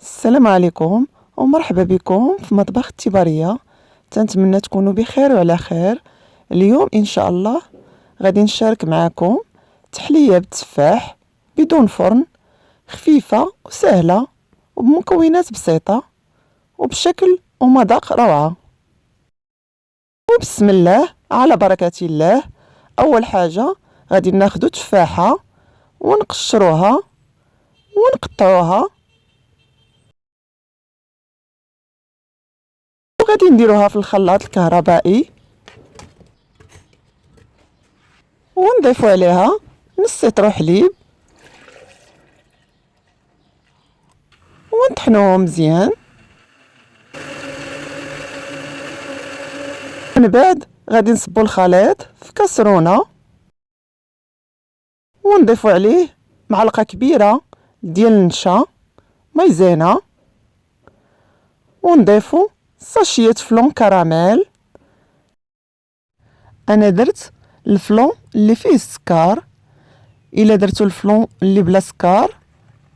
السلام عليكم ومرحبا بكم في مطبخ التبارية. تنتمنى تكونوا بخير وعلى خير. اليوم ان شاء الله غادي نشارك معكم تحلية بالتفاح بدون فرن، خفيفة وسهلة وبمكونات بسيطة وبشكل ومذاق روعة. وبسم الله على بركة الله. اول حاجة غادي ناخدو تفاحة ونقشروها ونقطعوها، وغادي نديروها في الخلاط الكهربائي ونضيفو عليها نص لتر حليب ونطحنوه مزيان. من بعد غادي نصبو الخليط في كاسرونه ونضيفو عليه معلقه كبيره ديال النشا مايزينا، ونضيفو ساشيه فلون كراميل. انا درت الفلون اللي فيه السكر، الا درتو الفلون اللي بلا سكر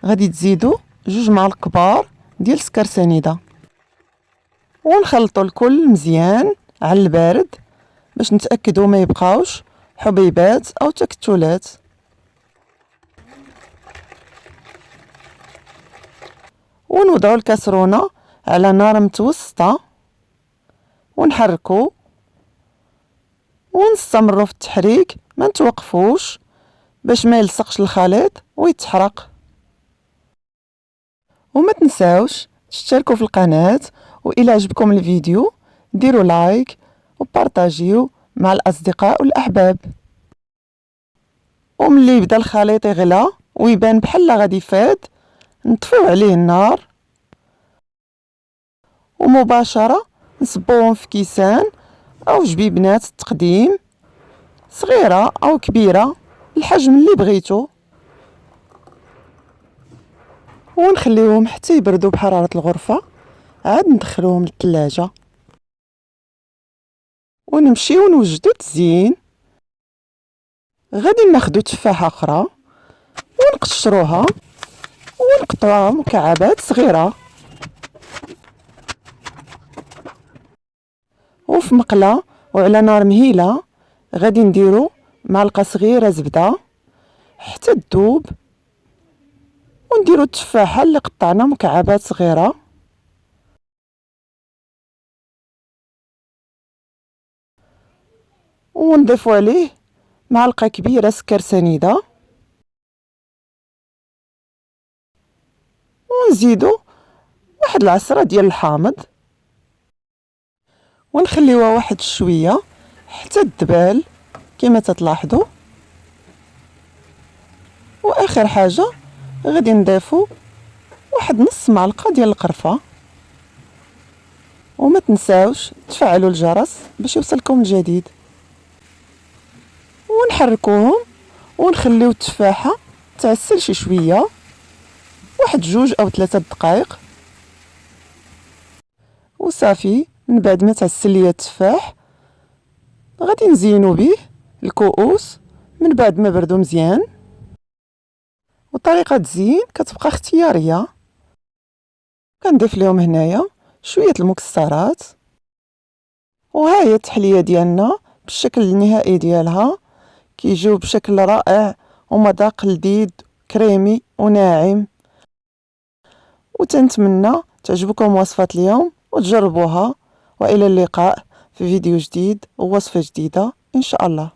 غادي تزيدو 2 معالق كبار ديال سكر سنيده، ونخلطو الكل مزيان على البارد باش نتاكدوا ما يبقاوش حبيبات او تكتلات. ونوضعوا الكاسرونه على نار متوسطه ونحركو ونستمروا في التحريك، ما نتوقفوش باش ما يلصقش الخليط ويتحرق. وما تنساوش تشتركوا في القناة، وإلا عجبكم الفيديو ديروا لايك وبارطاجيو مع الأصدقاء والأحباب. وملي يبدا الخليط يغلى ويبان بحال غادي يفاد نطفيو عليه النار ومباشرة نصبوهم في كيسان أو جبيبنات التقديم، صغيرة أو كبيرة الحجم اللي بغيتو، ونخليوهم حتى يبردوا بحرارة الغرفة، عاد ندخلوهم للثلاجة ونمشيو نوجدو التزيين. غادي ناخدو تفاحة أخرى ونقشروها ونقطعوها مكعبات صغيرة، وفي مقلة وعلى نار مهيلة غادي نديرو معلقة صغيرة زبدة حتى تذوب، ونديرو التفاحة اللي قطعنا مكعبات صغيرة ونضيفو عليه معلقة كبيرة سكر سنيدة، ونزيدو واحد العصرة ديال الحامض، ونخليوها واحد شوية حتى تدبال كما تلاحظوا. واخر حاجة غادي نضيفو واحد نص معلقة ديال القرفة. وما تنساوش تفعلوا الجرس باش يوصلكم الجديد، ونحركوهم ونخليو التفاحة تعسل شي شوية، واحد 2 أو 3 دقائق وصافي. من بعد ما تعسل ليا التفاح غادي نزينو به الكؤوس من بعد ما بردو مزيان. وطريقة التزيين كتبقى اختيارية، كنضيف لهم هنايا شوية المكسرات. وها هي التحلية ديالنا بالشكل النهائي ديالها، كيجيو بشكل رائع ومذاق لذيذ كريمي وناعم. وتنتمنى تعجبكم وصفة اليوم وتجربوها، وإلى اللقاء في فيديو جديد ووصفة جديدة إن شاء الله.